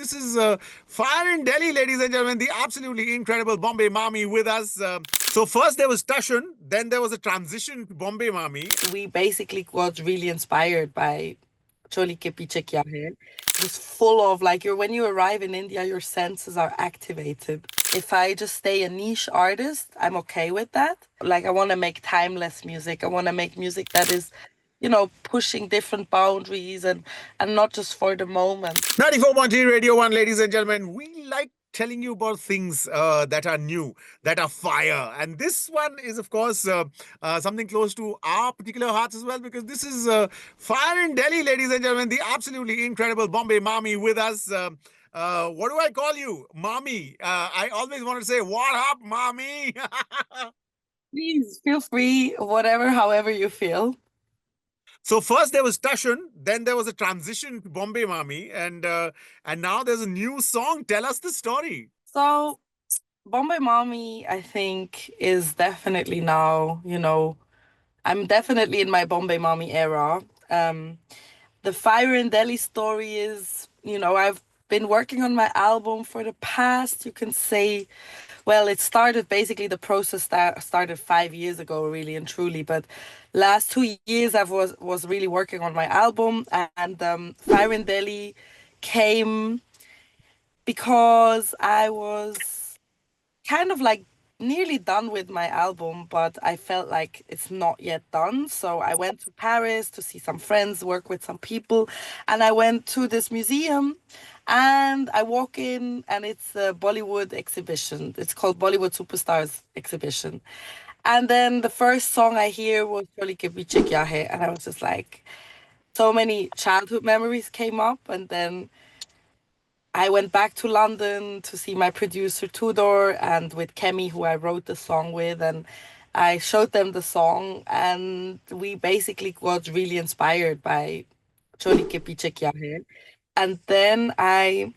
This is Fire in Delhi, ladies and gentlemen. The absolutely incredible Bombay Mami with us. So first there was Tashan, then there was a transition to Bombay Mami. We basically got really inspired by Choli ke piche kya hai. Just full of like when you arrive in India, your senses are activated. If I just stay a niche artist, I'm okay with that. Like I want to make timeless music. I want to make music that is, pushing different boundaries and not just for the moment. 94.3 Radio 1, ladies and gentlemen. We like telling you about things that are new, that are fire. And this one is, of course, something close to our particular hearts as well, because this is Fire in Delhi, ladies and gentlemen. The absolutely incredible Bombay Mami with us. What do I call you? Mami. I always want to say, what up, Mami? Please feel free, whatever, however you feel. So first there was Tashan, then there was a transition to Bombay Mami, and now there's a new song. Tell us the story. So Bombay Mami, I think, is definitely now, I'm definitely in my Bombay Mami era. The Fire in Delhi story is, I've been working on my album for the past, you can say, well, it started basically the process that started 5 years ago, really and truly. But last 2 years, I was really working on my album, and Fire in Delhi came because I was kind of like nearly done with my album, but I felt like it's not yet done. So I went to Paris to see some friends, work with some people, and I went to this museum and I walk in and it's a Bollywood exhibition. It's called Bollywood Superstars exhibition. And then the first song I hear was Choli Ke Piche Kya Hai, and I was just like, so many childhood memories came up, and then I went back to London to see my producer Tudor and with Kemi, who I wrote the song with, and I showed them the song, and we basically got really inspired by Choli Ke Piche Kya Hai. And then I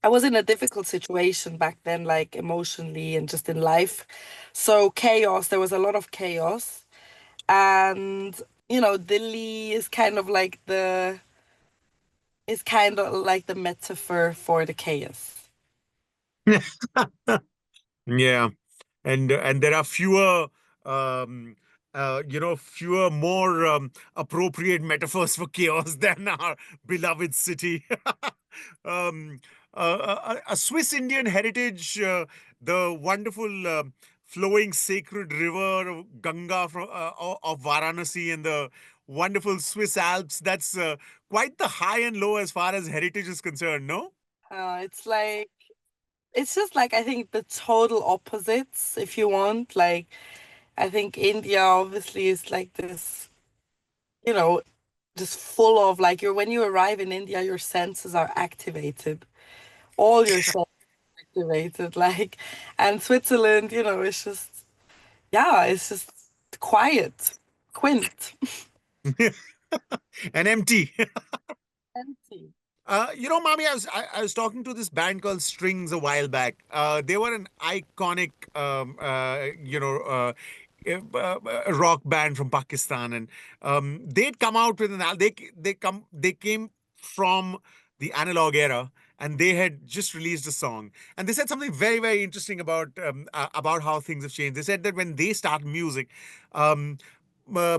was in a difficult situation back then, like emotionally and just in life. So chaos, there was a lot of chaos. And, Delhi is kind of like the metaphor for the chaos. Yeah, and there are fewer um fewer more appropriate metaphors for chaos than our beloved city. um a Swiss Indian heritage, the wonderful flowing sacred river of Ganga from of Varanasi, and the wonderful Swiss Alps. That's quite the high and low as far as heritage is concerned, no? It's like it's just like I think the total opposites, if you want. Like I think India obviously is like this, you know, just full of like when you arrive in India, your senses are activated. All your senses activated. Like and Switzerland, it's just yeah, it's just quiet. Quint. And empty. Empty. Mami, I was talking to this band called Strings a while back. They were an iconic, rock band from Pakistan, and they'd come out with they came from the analog era, and they had just released a song, and they said something very very interesting about how things have changed. They said that when they start music, um,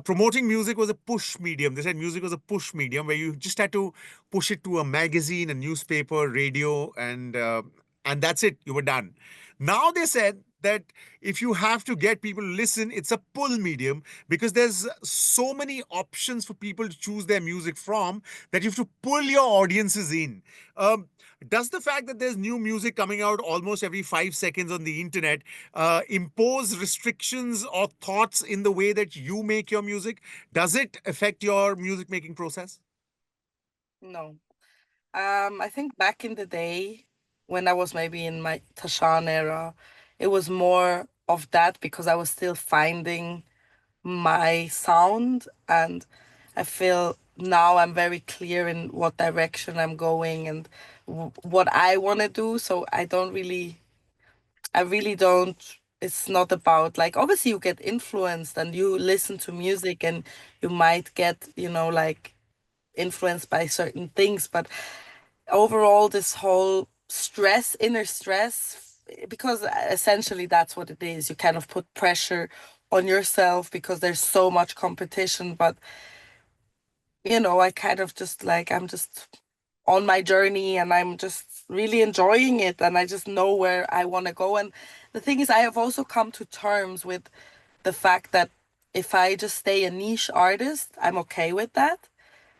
promoting music was a push medium. They said music was a push medium where you just had to push it to a magazine, a newspaper, radio, and that's it. You were done. Now they said that if you have to get people to listen, it's a pull medium, because there's so many options for people to choose their music from that you have to pull your audiences in. Um, does the fact that there's new music coming out almost every 5 seconds on the internet impose restrictions or thoughts in the way that you make your music? Does it affect your music making process? No. I think back in the day when I was maybe in my Tashan era, it was more of that because I was still finding my sound, and I feel now I'm very clear in what direction I'm going and what I want to do. So I really don't. It's not about like, obviously, you get influenced and you listen to music and you might get, like influenced by certain things, but overall this whole stress, inner stress, because essentially that's what it is. You kind of put pressure on yourself because there's so much competition, but I kind of just like I'm just on my journey and I'm just really enjoying it and I just know where I want to go. And the thing is, I have also come to terms with the fact that if I just stay a niche artist, I'm okay with that.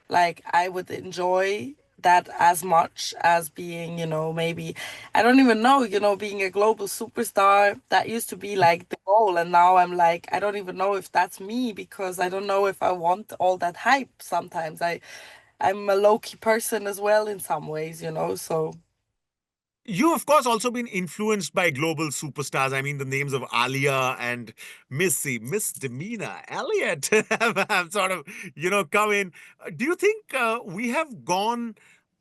Like I would enjoy that as much as being, maybe I don't even know, being a global superstar. That used to be like the goal. And now I'm like, I don't even know if that's me because I don't know if I want all that hype sometimes. I'm a low-key person as well in some ways, so You, of course, also been influenced by global superstars. I mean, the names of Alia and Missy, Miss Demeanor, Elliot have sort of, come in. Do you think we have gone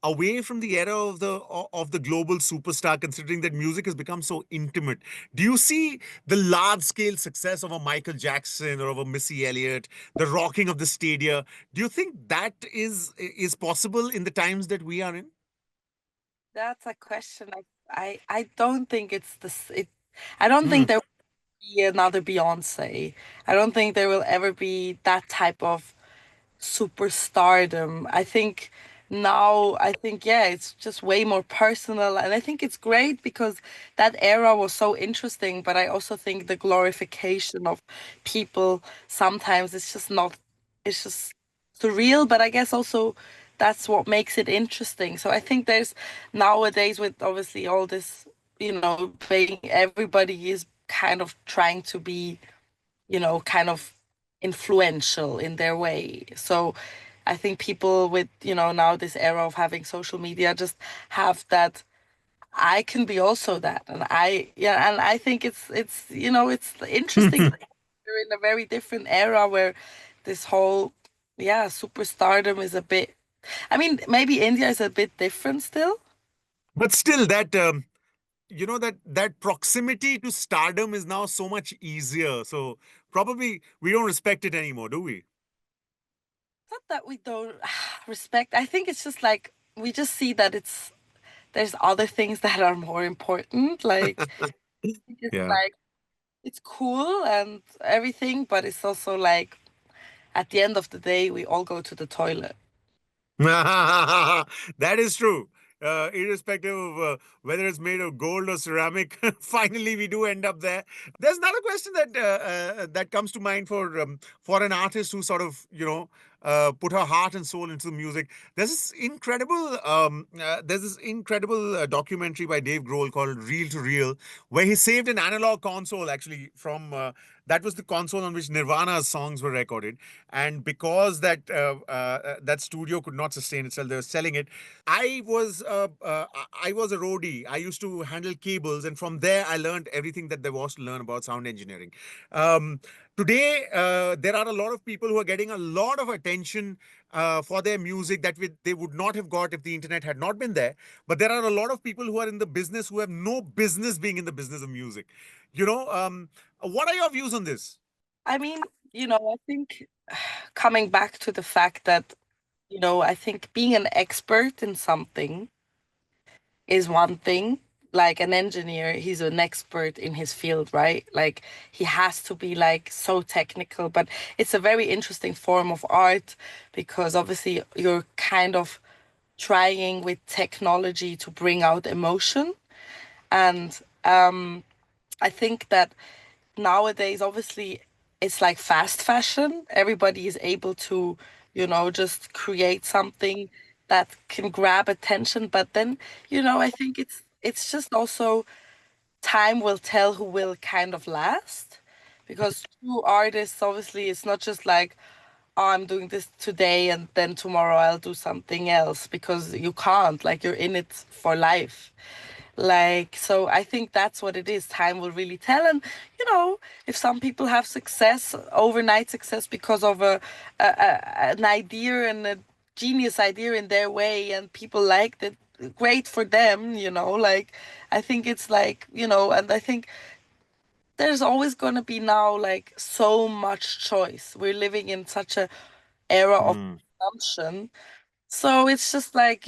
away from the era of the global superstar, considering that music has become so intimate? Do you see the large scale success of a Michael Jackson or of a Missy Elliott, the rocking of the stadia? Do you think that is possible in the times that we are in? that's a question. I don't think it's this it I don't Hmm. think there will be another Beyonce. I don't think there will ever be that type of superstardom. I think yeah, it's just way more personal and I think it's great because that era was so interesting, but I also think the glorification of people sometimes it's just not it's just surreal, but I guess also that's what makes it interesting. So I think there's nowadays with obviously all this, being everybody is kind of trying to be kind of influential in their way. So I think people with, now this era of having social media just have that I can be also that. And I think it's interesting. We're in a very different era where this whole, yeah, superstardom is a bit, I mean, maybe India is a bit different still. But still, that proximity to stardom is now so much easier. So probably we don't respect it anymore, do we? Not that we don't respect. I think it's just like we just see that there's other things that are more important. Like it's Yeah. like it's cool and everything, but it's also like at the end of the day, we all go to the toilet. That is true. Irrespective of whether it's made of gold or ceramic, finally we do end up there. There's another question that comes to mind for an artist who sort of put her heart and soul into the music. There's this incredible documentary by Dave Grohl called Reel to Reel, where he saved an analog console actually from that was the console on which Nirvana's songs were recorded, and because that studio could not sustain itself, they were selling it. I was a roadie. I used to handle cables, and from there I learned everything that there was to learn about sound engineering. Um, Today, there are a lot of people who are getting a lot of attention for their music that they would not have got if the internet had not been there. But there are a lot of people who are in the business who have no business being in the business of music. What are your views on this? I mean, I think coming back to the fact that, I think being an expert in something is one thing. Like an engineer, he's an expert in his field, right? Like he has to be like so technical, but it's a very interesting form of art because obviously you're kind of trying with technology to bring out emotion. And I think that nowadays, obviously, it's like fast fashion. Everybody is able to, just create something that can grab attention. But then, I think it's just also time will tell who will kind of last. Because true artists, obviously, it's not just like, oh, I'm doing this today and then tomorrow I'll do something else because you can't. Like you're in it for life. Like, so I think that's what it is. Time will really tell. And, if some people have success, overnight success because of an idea and a genius idea in their way and people liked it, great for them, like, I think it's like, and I think there's always going to be now like so much choice. We're living in such a era of Hmm. consumption. So it's just like,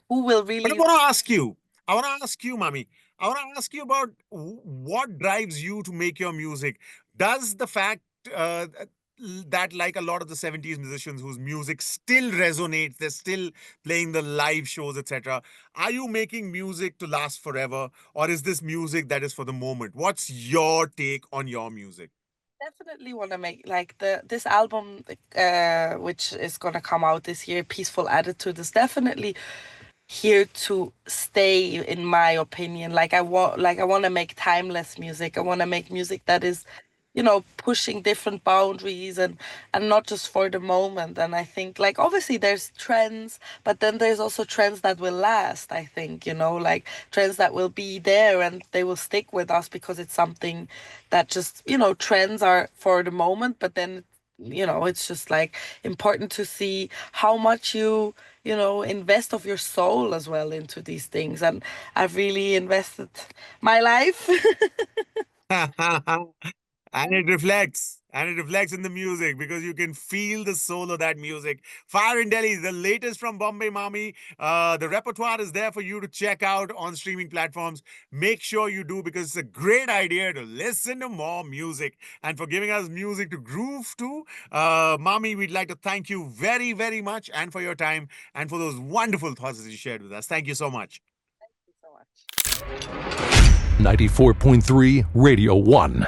who will But I really. want to ask you, Mami, I want to ask you about what drives you to make your music. Does the fact that, like a lot of the 70s musicians whose music still resonates, they're still playing the live shows, etc., are you making music to last forever? Or is this music that is for the moment? What's your take on your music? Definitely want to make like the this album, which is gonna come out this year, Peaceful Attitude, is definitely here to stay, in my opinion. Like I want to make timeless music. I want to make music that is, pushing different boundaries, and not just for the moment. And I think, like, obviously there's trends, but then there's also trends that will last. I think, like trends that will be there and they will stick with us because it's something that just, trends are for the moment, but then it's just like important to see how much you invest of your soul as well into these things. And I've really invested my life. And it reflects. And it reflects in the music because you can feel the soul of that music. Fire in Delhi, the latest from Bombay Mami. The repertoire is there for you to check out on streaming platforms. Make sure you do because it's a great idea to listen to more music and for giving us music to groove to. Mami, we'd like to thank you very, very much and for your time and for those wonderful thoughts that you shared with us. Thank you so much. Thank you so much. 94.3 Radio 1.